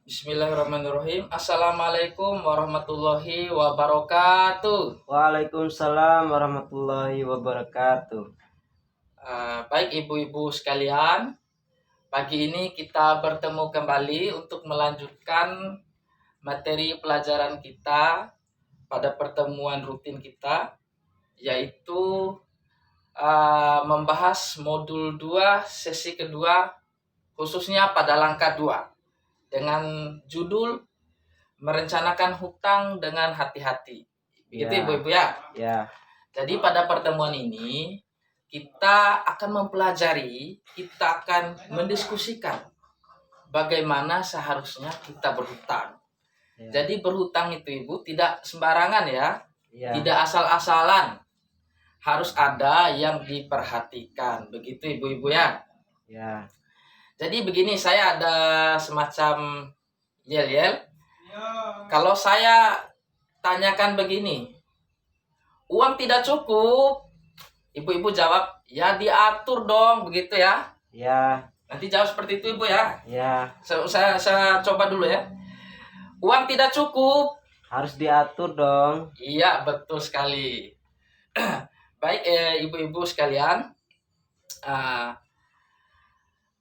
Bismillahirrahmanirrahim. Assalamualaikum warahmatullahi wabarakatuh. Waalaikumsalam warahmatullahi wabarakatuh. Baik ibu-ibu sekalian, pagi ini kita bertemu kembali untuk melanjutkan materi pelajaran kita pada pertemuan rutin kita, yaitu membahas modul 2 sesi kedua, khususnya pada langkah 2 dengan judul merencanakan hutang dengan hati-hati. Begitu ibu-ibu ya? Ya. Jadi pada pertemuan ini kita akan mempelajari, kita akan mendiskusikan bagaimana seharusnya kita berhutang. Ya. Jadi berhutang itu ibu tidak sembarangan ya, Ya. tidak asal-asalan. Harus ada yang diperhatikan. Begitu ibu-ibu ya? Ya. Jadi begini, saya ada semacam yel-yel. Kalau saya tanyakan begini, uang tidak cukup, ibu-ibu jawab, ya diatur dong, begitu ya. Ya. Nanti jawab seperti itu ibu ya. Ya. Saya coba dulu ya. Uang tidak cukup, Harus diatur dong. iya betul sekali. Baik ibu-ibu sekalian,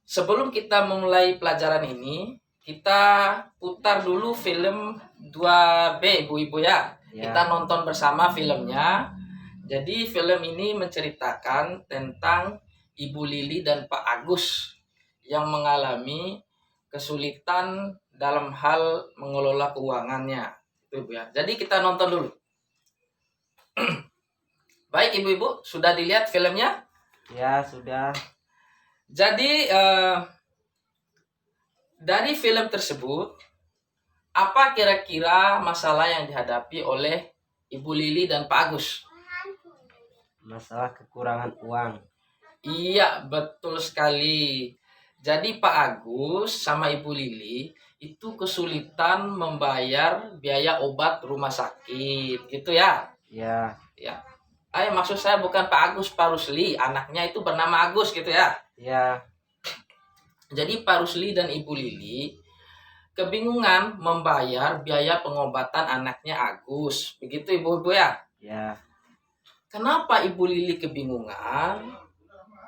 sebelum kita memulai pelajaran ini, kita putar dulu film 2B ibu-ibu ya. Ya. Kita nonton bersama filmnya. Jadi film ini menceritakan tentang Ibu Lili dan Pak Agus yang mengalami kesulitan dalam hal mengelola keuangannya. Itu Ibu ya. Jadi kita nonton dulu. Baik ibu-ibu, sudah dilihat filmnya? Ya, sudah. Jadi dari film tersebut, apa kira-kira masalah yang dihadapi oleh Ibu Lili dan Pak Agus? Masalah kekurangan uang. Iya, betul sekali. Jadi Pak Agus sama Ibu Lili itu kesulitan membayar biaya obat rumah sakit, gitu ya? Ya. Ya. Maksud saya bukan Pak Agus, Pak Rusli, anaknya itu bernama Agus gitu ya? Ya. Jadi Pak Rusli dan Ibu Lili kebingungan membayar biaya pengobatan anaknya Agus. Begitu ibu-ibu ya? Ya. Kenapa Ibu Lili kebingungan?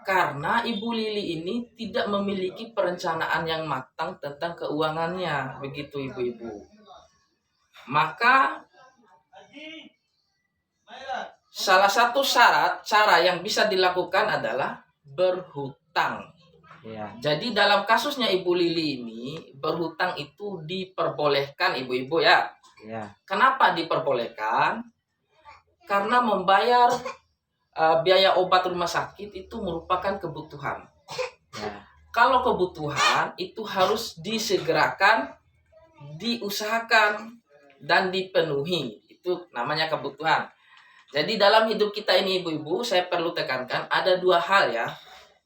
Karena Ibu Lili ini tidak memiliki perencanaan yang matang tentang keuangannya. Begitu ibu-ibu. Maka salah satu cara yang bisa dilakukan adalah berhutang. Ya. Jadi dalam kasusnya Ibu Lili ini, berhutang itu diperbolehkan ibu-ibu ya. Ya. Kenapa diperbolehkan? Karena membayar biaya obat rumah sakit itu merupakan kebutuhan. Ya. Kalau kebutuhan itu harus disegerakan, diusahakan, dan dipenuhi. Itu namanya kebutuhan. Jadi dalam hidup kita ini ibu-ibu, saya perlu tekankan ada dua hal ya,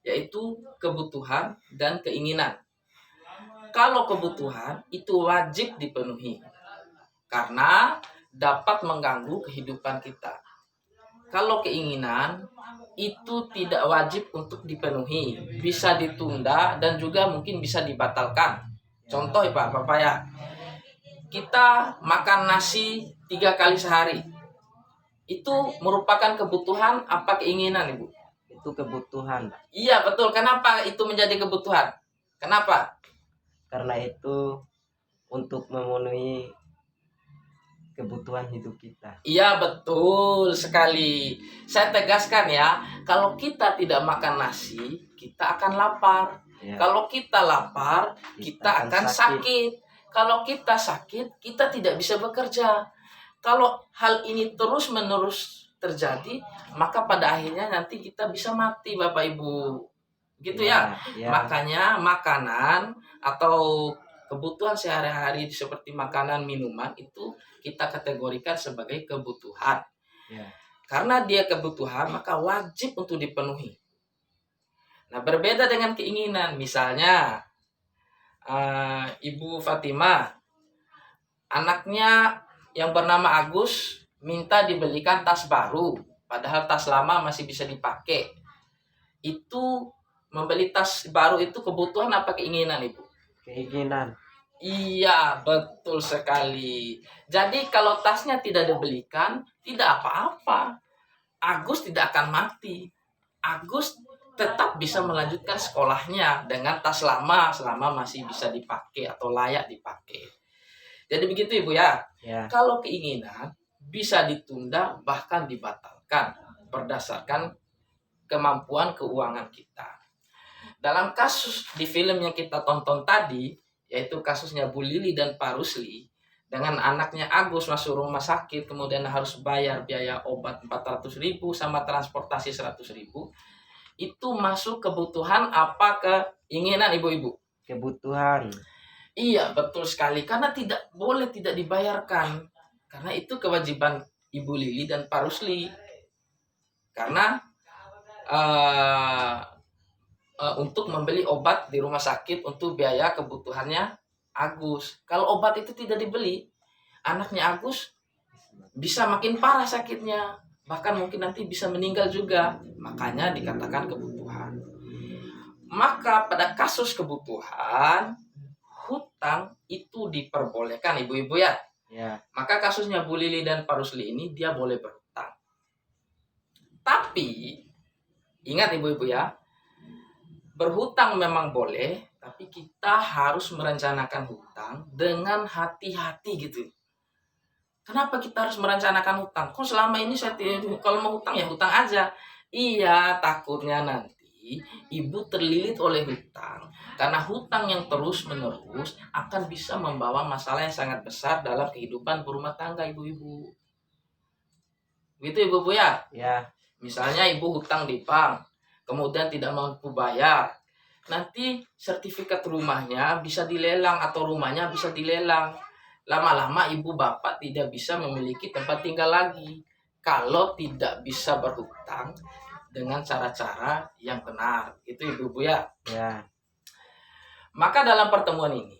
yaitu kebutuhan dan keinginan. Kalau kebutuhan itu wajib dipenuhi karena dapat mengganggu kehidupan kita. Kalau keinginan itu tidak wajib untuk dipenuhi, bisa ditunda dan juga mungkin bisa dibatalkan. Contoh ya Pak, Bapak ya, kita makan nasi 3 kali sehari. Itu merupakan kebutuhan apa keinginan Ibu? Itu kebutuhan. Iya betul. Kenapa itu menjadi kebutuhan? Kenapa? Karena itu untuk memenuhi kebutuhan hidup kita. Iya betul sekali. Saya tegaskan ya, kalau kita tidak makan nasi, kita akan lapar. Ya. Kalau kita lapar, kita akan sakit. Kalau kita sakit, kita tidak bisa bekerja. Kalau hal ini terus-menerus terjadi, maka pada akhirnya nanti kita bisa mati Bapak Ibu. Gitu ya. Ya. Makanya makanan atau kebutuhan sehari-hari seperti makanan, minuman itu kita kategorikan sebagai kebutuhan. Ya. Karena dia kebutuhan, maka wajib untuk dipenuhi. Nah, berbeda dengan keinginan. Misalnya, Ibu Fatimah, anaknya yang bernama Agus minta dibelikan tas baru, padahal tas lama masih bisa dipakai. Itu membeli tas baru itu kebutuhan apa keinginan Ibu? Keinginan. Iya, betul sekali. Jadi kalau tasnya tidak dibelikan, tidak apa-apa. Agus tidak akan mati. Agus tetap bisa melanjutkan sekolahnya dengan tas lama selama masih bisa dipakai atau layak dipakai. Jadi begitu Ibu ya. Ya, Kalau keinginan bisa ditunda bahkan dibatalkan berdasarkan kemampuan keuangan kita. Dalam kasus di film yang kita tonton tadi, yaitu kasusnya Bu Lili dan Pak Rusli, dengan anaknya Agus masuk rumah sakit, kemudian harus bayar biaya obat 400.000 sama transportasi 100.000, itu masuk kebutuhan apa keinginan ibu-ibu? kebutuhan. Iya, betul sekali. Karena tidak boleh tidak dibayarkan. Karena itu kewajiban Ibu Lili dan Pak Rusli. Karena eh, untuk membeli obat di rumah sakit untuk biaya kebutuhannya Agus. Kalau obat itu tidak dibeli, anaknya Agus bisa makin parah sakitnya. Bahkan mungkin nanti bisa meninggal juga. Makanya dikatakan kebutuhan. Maka pada kasus kebutuhan, hutang itu diperbolehkan ibu-ibu ya. Ya, Maka kasusnya Bu Lili dan Pak Rusli ini dia boleh berhutang. Tapi ingat ibu-ibu ya, berhutang memang boleh, tapi kita harus merencanakan hutang dengan hati-hati gitu. Kenapa kita harus merencanakan hutang? Kok selama ini kalau mau hutang ya hutang aja. Iya, takutnya nanti ibu terlilit oleh hutang. Karena hutang yang terus-menerus akan bisa membawa masalah yang sangat besar dalam kehidupan berumah tangga ibu-ibu. Gitu ibu-ibu ya. ya, Misalnya ibu hutang di bank, kemudian tidak mampu bayar. Nanti sertifikat rumahnya bisa dilelang atau rumahnya bisa dilelang. Lama-lama ibu bapak tidak bisa memiliki tempat tinggal lagi. Kalau tidak bisa berhutang dengan cara-cara yang benar. Itu ibu-ibu ya. ya, Maka dalam pertemuan ini,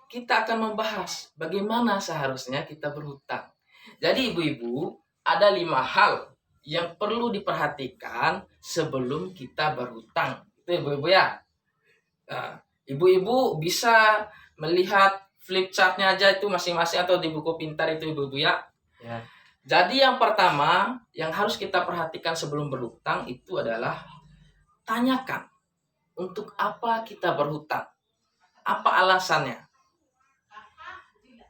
kita akan membahas bagaimana seharusnya kita berhutang. Jadi ibu-ibu, ada 5 hal yang perlu diperhatikan sebelum kita berhutang. Itu ibu-ibu ya. Nah, ibu-ibu bisa melihat flip chartnya aja itu masing-masing atau di buku pintar itu ibu-ibu ya. ya, Jadi yang pertama yang harus kita perhatikan sebelum berhutang itu adalah tanyakan untuk apa kita berhutang. Apa alasannya?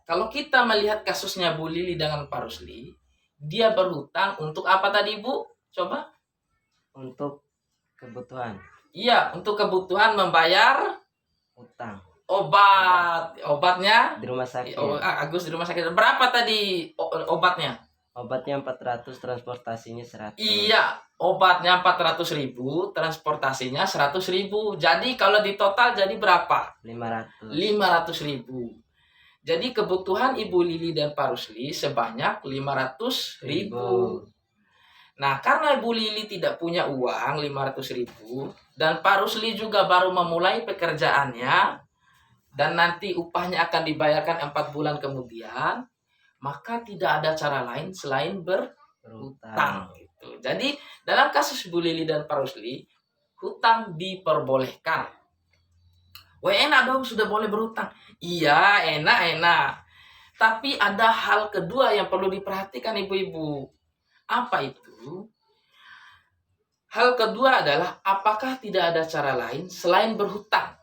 Kalau kita melihat kasusnya Bu Lili dengan Pak Rusli, dia berhutang untuk apa tadi Bu? Coba? untuk kebutuhan Iya, untuk kebutuhan membayar utang obat. Obatnya di rumah sakit. Agus di rumah sakit. Berapa tadi obatnya? Obatnya 400, transportasinya 100. Iya, obatnya 400.000, transportasinya 100.000. Jadi kalau di total jadi berapa? 500. 500.000. Jadi kebutuhan Ibu Lili dan Pak Rusli sebanyak 500.000. Nah, karena Ibu Lili tidak punya uang 500.000 dan Pak Rusli juga baru memulai pekerjaannya dan nanti upahnya akan dibayarkan 4 bulan kemudian, maka tidak ada cara lain selain berhutang. Gitu. Jadi dalam kasus Bu Lili dan Pak Rusli, hutang diperbolehkan. Wah enak dong sudah boleh berhutang. Iya enak. Tapi ada hal kedua yang perlu diperhatikan ibu-ibu. Apa itu? Hal kedua adalah apakah tidak ada cara lain selain berhutang.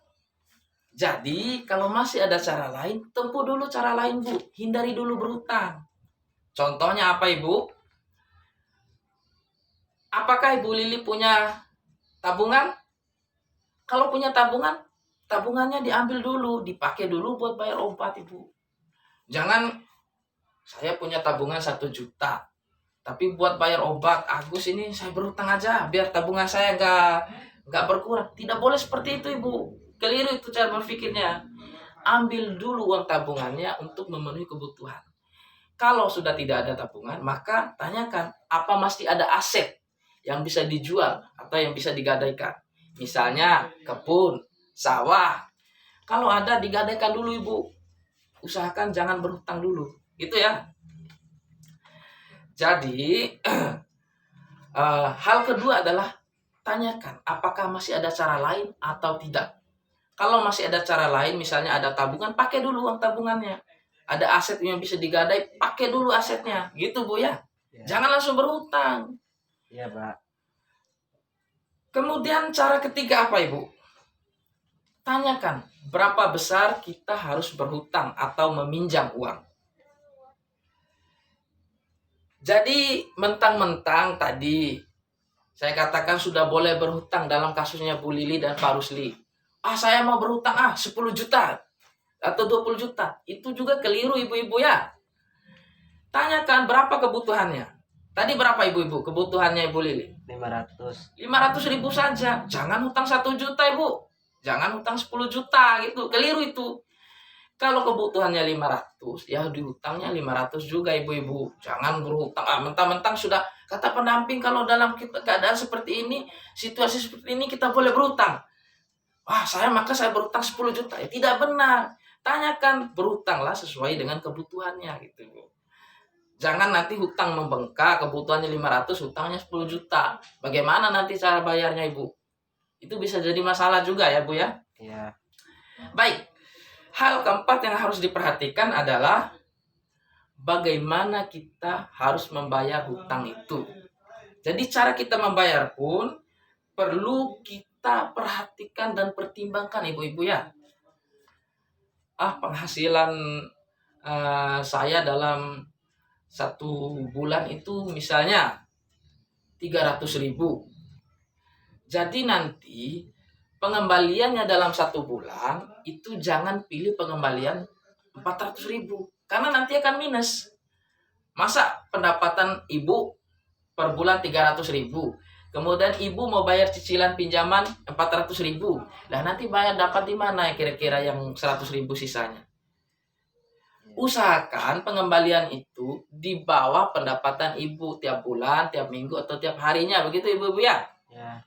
Jadi kalau masih ada cara lain, tempuh dulu cara lain Bu. Hindari dulu berhutang. Contohnya apa Ibu? Apakah Ibu Lili punya tabungan? Kalau punya tabungan, tabungannya diambil dulu, dipakai dulu buat bayar obat Ibu. Jangan saya punya tabungan 1 juta, tapi buat bayar obat Agus ini saya berhutang aja biar tabungan saya nggak berkurang. Tidak boleh seperti itu Ibu. Keliru itu cara berpikirnya. Ambil dulu uang tabungannya untuk memenuhi kebutuhan. Kalau sudah tidak ada tabungan, maka tanyakan apa masih ada aset yang bisa dijual atau yang bisa digadaikan. Misalnya kebun, sawah. Kalau ada digadaikan dulu Ibu. Usahakan jangan berhutang dulu. Gitu ya. Jadi hal kedua adalah tanyakan apakah masih ada cara lain atau tidak. Kalau masih ada cara lain, misalnya ada tabungan, pakai dulu uang tabungannya. Ada aset yang bisa digadai, pakai dulu asetnya. Gitu Bu ya. Ya. Jangan langsung berhutang. Iya, Pak. Kemudian cara ketiga apa Ibu? Tanyakan berapa besar kita harus berhutang atau meminjam uang. Jadi mentang-mentang tadi saya katakan sudah boleh berhutang dalam kasusnya Bu Lili dan Pak Rusli. Saya mau berhutang 10 juta atau 20 juta. Itu juga keliru ibu-ibu ya. Tanyakan berapa kebutuhannya. Tadi berapa ibu-ibu kebutuhannya Ibu Lili? 500. 500 ribu saja. Jangan hutang 1 juta ibu. Jangan hutang 10 juta gitu. Keliru itu. Kalau kebutuhannya 500, ya dihutangnya 500 juga ibu-ibu. Jangan berhutang. Mentang-mentang sudah kata pendamping kalau dalam keadaan seperti ini, situasi seperti ini kita boleh berhutang. Maka saya berhutang 10 juta. Ya, tidak benar. Tanyakan berhutanglah sesuai dengan kebutuhannya gitu Bu. Jangan nanti hutang membengkak, kebutuhannya 500, hutangnya 10 juta. Bagaimana nanti cara bayarnya Ibu? Itu bisa jadi masalah juga ya Bu ya. Iya. Baik. Hal keempat yang harus diperhatikan adalah bagaimana kita harus membayar hutang itu. Jadi cara kita membayar pun perlu kita perhatikan dan pertimbangkan ibu-ibu ya. Penghasilan saya dalam 1 bulan itu misalnya 300.000. Jadi nanti pengembaliannya dalam 1 bulan itu jangan pilih pengembalian 400.000 karena nanti akan minus. Masa pendapatan ibu per bulan 300.000, kemudian ibu mau bayar cicilan pinjaman 400.000, lah nanti bayar dapat di mana ya kira-kira yang 100.000 sisanya? Usahakan pengembalian itu di bawah pendapatan ibu tiap bulan, tiap minggu atau tiap harinya, begitu ibu-ibu ya? Ya.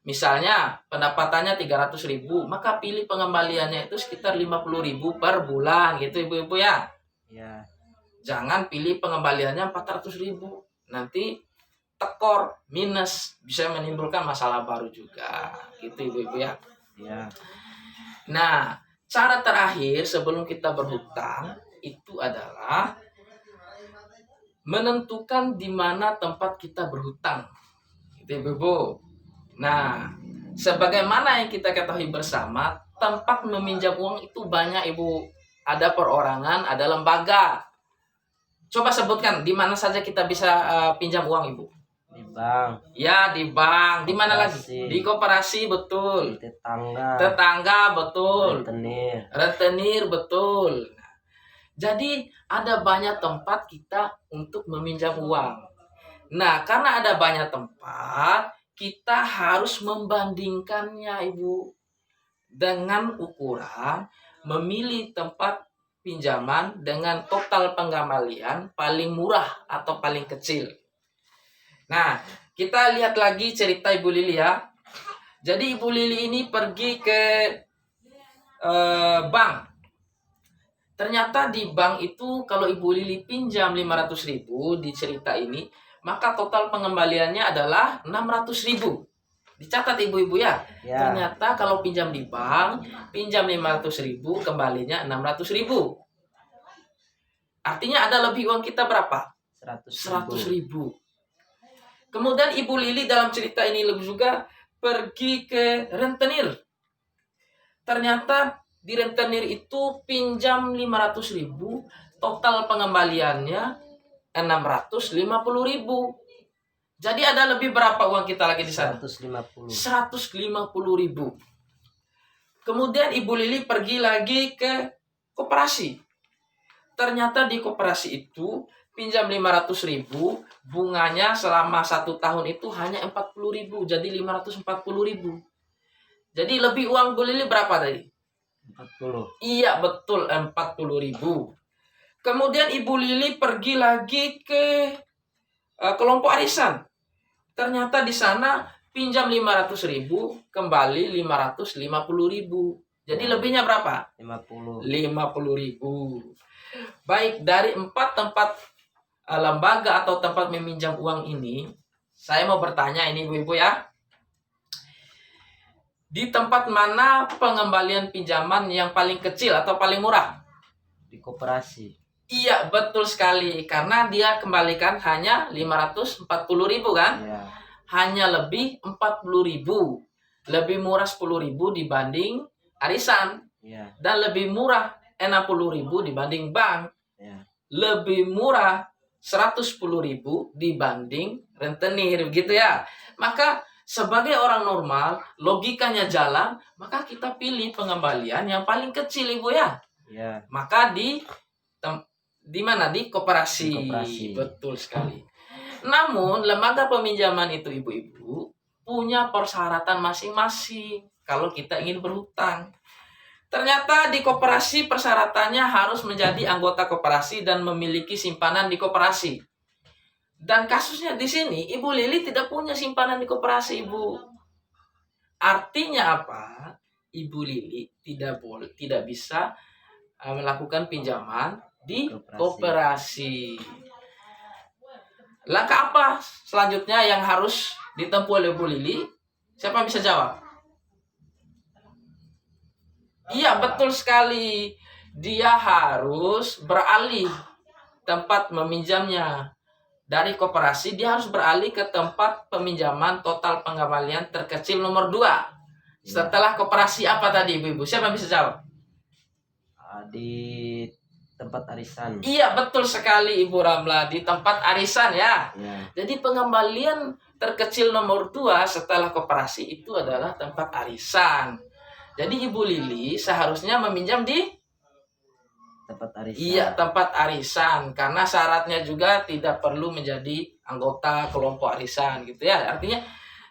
Misalnya pendapatannya 300.000, maka pilih pengembaliannya itu sekitar 50.000 per bulan gitu ibu-ibu ya. Ya. Jangan pilih pengembaliannya 400.000. Nanti tekor, minus, bisa menimbulkan masalah baru juga. Gitu ibu-ibu ya. Ya. Nah, cara terakhir sebelum kita berhutang itu adalah menentukan di mana tempat kita berhutang. Gitu ibu-ibu. Nah, sebagaimana yang kita ketahui bersama, tempat meminjam uang itu banyak ibu. Ada perorangan, ada lembaga. Coba sebutkan di mana saja kita bisa pinjam uang ibu. Di bank. Ya, di bank. Di mana lagi? Koperasi. Di koperasi, betul. Di tetangga. Tetangga, betul. Rentenir. Rentenir, betul. Jadi ada banyak tempat kita untuk meminjam uang. Nah, karena ada banyak tempat, kita harus membandingkannya ibu dengan ukuran memilih tempat pinjaman dengan total pengembalian paling murah atau paling kecil. Nah, kita lihat lagi cerita Ibu Lili ya. Jadi Ibu Lili ini pergi ke bank. Ternyata di bank itu kalau Ibu Lili pinjam 500.000 di cerita ini, maka total pengembaliannya adalah 600.000. Dicatat ibu-ibu ya. Ya. Ternyata kalau pinjam di bank, pinjam 500.000, kembalinya 600.000. Artinya ada lebih uang kita berapa? 100.000. Kemudian Ibu Lili dalam cerita ini juga pergi ke rentenir. Ternyata di rentenir itu pinjam 500.000, total pengembaliannya 650.000. Jadi ada lebih berapa uang kita lagi di sana? 150. 150.000. Kemudian Ibu Lili pergi lagi ke koperasi. Ternyata di koperasi itu pinjam 500.000, bunganya selama 1 tahun itu hanya 40.000, jadi 540.000. Jadi lebih uang Bu Lili berapa tadi? 40. Iya betul, 40.000. Kemudian Ibu Lili pergi lagi ke kelompok arisan. Ternyata di sana pinjam 500.000, kembali 550.000. Jadi lebihnya berapa? 50. 50.000. Baik, dari 4 tempat lembaga atau tempat meminjam uang ini, saya mau bertanya ini ibu-ibu ya. Di tempat mana pengembalian pinjaman yang paling kecil atau paling murah? Di koperasi. Iya, betul sekali. Karena dia kembalikan hanya 540.000 kan? Iya. Hanya lebih 40.000. Lebih murah 10.000 dibanding arisan. Iya. Dan lebih murah 60.000 dibanding bank. Iya. Lebih murah 110.000 dibanding rentenir, gitu ya. Maka sebagai orang normal, logikanya jalan, maka kita pilih pengembalian yang paling kecil, Ibu ya. Iya. Maka di mana? Di koperasi. Di koperasi. Betul sekali. Namun, lembaga peminjaman itu, Ibu-ibu, punya persyaratan masing-masing kalau kita ingin berhutang. Ternyata di koperasi persyaratannya harus menjadi anggota koperasi dan memiliki simpanan di koperasi. Dan kasusnya di sini, Ibu Lili tidak punya simpanan di koperasi, Ibu. Artinya apa? Ibu Lili tidak bisa melakukan pinjaman di koperasi. Langkah apa selanjutnya yang harus ditempuh oleh Ibu Lili? Siapa yang bisa jawab? Iya, betul sekali. Dia harus beralih tempat meminjamnya. Dari koperasi, dia harus beralih ke tempat peminjaman total pengembalian terkecil nomor 2. Setelah koperasi apa tadi, Ibu-ibu? Siapa yang bisa jawab? Di tempat arisan. Iya, betul sekali, Ibu Ramla. Di tempat arisan ya. Iya. Jadi pengembalian terkecil nomor 2 setelah koperasi itu adalah tempat arisan. Jadi Ibu Lili seharusnya meminjam di Tempat arisan. Iya, tempat arisan. Karena syaratnya juga tidak perlu menjadi anggota kelompok arisan gitu ya. Artinya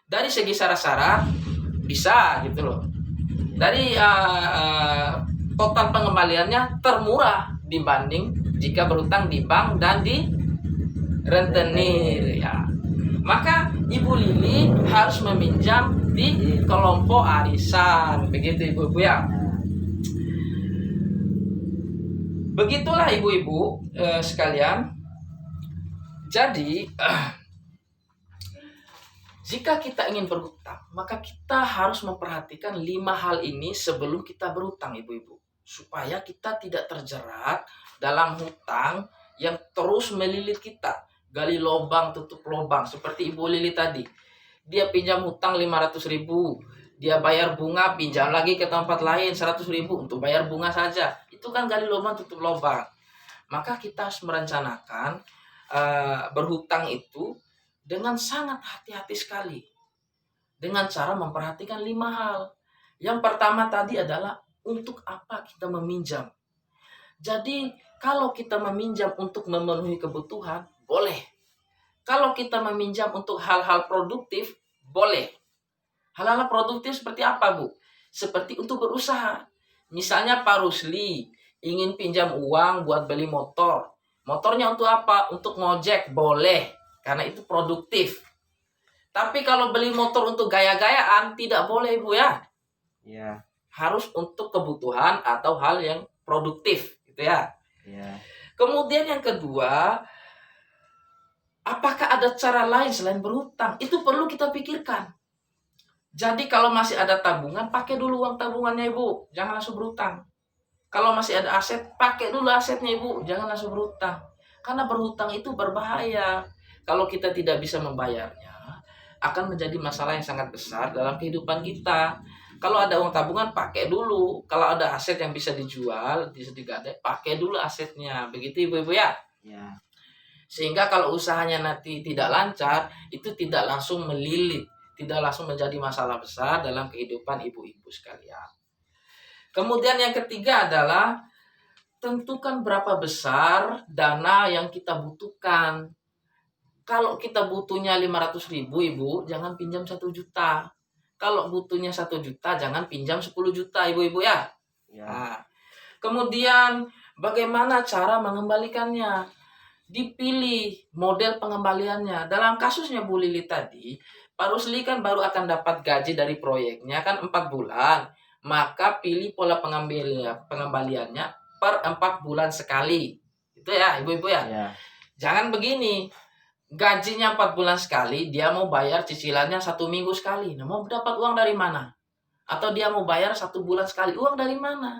dari segi syarat-syarat bisa gitu loh. Dari total pengembaliannya termurah dibanding jika berutang di bank dan di rentenir ya. Maka Ibu Lili harus meminjam di kelompok arisan. Begitu Ibu-ibu ya. Begitulah ibu-ibu sekalian. Jadi jika kita ingin berhutang, maka kita harus memperhatikan 5 hal ini sebelum kita berhutang, ibu-ibu, supaya kita tidak terjerat dalam hutang yang terus melilit kita, gali lubang tutup lubang. Seperti Ibu Lili tadi, dia pinjam hutang 500.000, dia bayar bunga, pinjam lagi ke tempat lain 100.000 untuk bayar bunga saja. Itu kan gali lubang tutup lubang. Maka kita harus merencanakan berhutang itu dengan sangat hati-hati sekali, dengan cara memperhatikan 5 hal. Yang pertama tadi adalah untuk apa kita meminjam. Jadi kalau kita meminjam untuk memenuhi kebutuhan, boleh. Kalau kita meminjam untuk hal-hal produktif, boleh. Hal-hal produktif seperti apa, Bu? Seperti untuk berusaha. Misalnya Pak Rusli ingin pinjam uang buat beli motor. Motornya untuk apa? Untuk ngojek, boleh. Karena itu produktif. Tapi kalau beli motor untuk gaya-gayaan, tidak boleh, Bu ya. Iya. Harus untuk kebutuhan atau hal yang produktif, gitu ya. Iya. Kemudian yang kedua, apakah ada cara lain selain berhutang? Itu perlu kita pikirkan. Jadi kalau masih ada tabungan, pakai dulu uang tabungannya, Ibu. Jangan langsung berhutang. Kalau masih ada aset, pakai dulu asetnya, Ibu. Jangan langsung berhutang. Karena berhutang itu berbahaya. Kalau kita tidak bisa membayarnya, akan menjadi masalah yang sangat besar dalam kehidupan kita. Kalau ada uang tabungan, pakai dulu. Kalau ada aset yang bisa dijual, bisa digadai, pakai dulu asetnya. Begitu, Ibu-ibu ya. Iya. Sehingga kalau usahanya nanti tidak lancar, itu tidak langsung melilit, tidak langsung menjadi masalah besar dalam kehidupan ibu-ibu sekalian. Kemudian yang ketiga adalah tentukan berapa besar dana yang kita butuhkan. Kalau kita butuhnya 500.000, Ibu, jangan pinjam 1 juta. Kalau butuhnya 1 juta, jangan pinjam 10 juta, Ibu-ibu ya. Iya. Nah, kemudian bagaimana cara mengembalikannya? Dipilih model pengembaliannya. Dalam kasusnya Bu Lili tadi, Pak Rusli kan baru akan dapat gaji dari proyeknya kan 4 bulan. Maka pilih pola pengembaliannya per 4 bulan sekali. Itu ya, ibu-ibu ya. Iya. Jangan begini. Gajinya 4 bulan sekali, dia mau bayar cicilannya 1 minggu sekali. Nah, mau dapat uang dari mana? Atau dia mau bayar 1 bulan sekali, uang dari mana?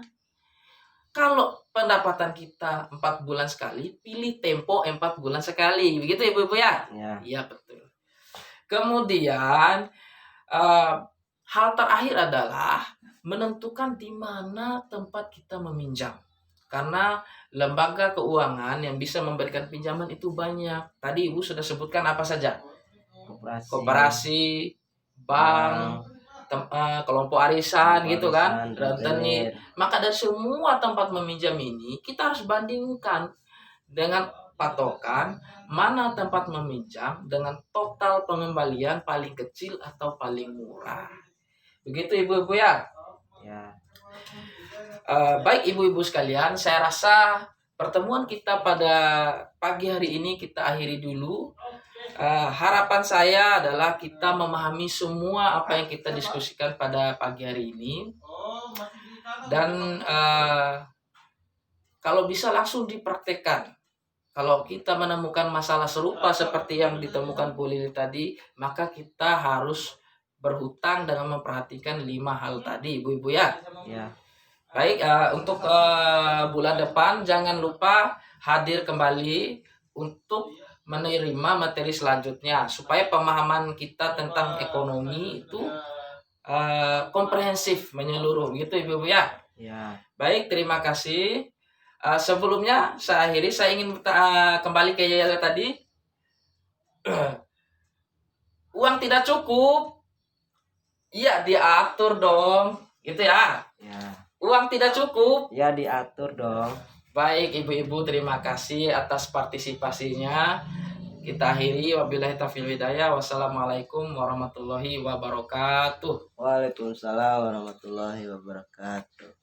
Kalau pendapatan kita 4 bulan sekali, pilih tempo 4 bulan sekali. Begitu ibu-ibu ya? Ya. Iya betul. Kemudian hal terakhir adalah menentukan di mana tempat kita meminjam. Karena lembaga keuangan yang bisa memberikan pinjaman itu banyak. Tadi ibu sudah sebutkan apa saja? Koperasi, bank, kelompok arisan gitu kan, rentenir. Maka dari semua tempat meminjam ini kita harus bandingkan dengan patokan mana tempat meminjam dengan total pengembalian paling kecil atau paling murah. Begitu ibu-ibu ya. Ya. Baik ibu-ibu sekalian, saya rasa pertemuan kita pada pagi hari ini kita akhiri dulu. Harapan saya adalah kita memahami semua apa yang kita diskusikan pada pagi hari ini. Dan kalau bisa langsung dipraktekkan. Kalau kita menemukan masalah serupa seperti yang ditemukan Bu Lili tadi, maka kita harus berhutang dengan memperhatikan 5 hal tadi, ibu-ibu ya. Ya. Baik, untuk bulan depan jangan lupa hadir kembali untuk menerima materi selanjutnya supaya pemahaman kita tentang ekonomi itu komprehensif, menyeluruh gitu ibu-ibu ya. Ya. Baik, terima kasih. Sebelumnya saya akhiri, saya ingin kembali ke Yaya tadi. Uang tidak cukup, iya diatur dong, gitu ya. Ya. Uang tidak cukup, Ya diatur dong. baik ibu-ibu, terima kasih atas partisipasinya. Kita akhiri, wabillahi taufiq wal hidayah. Wassalamualaikum warahmatullahi wabarakatuh. Waalaikumsalam warahmatullahi wabarakatuh.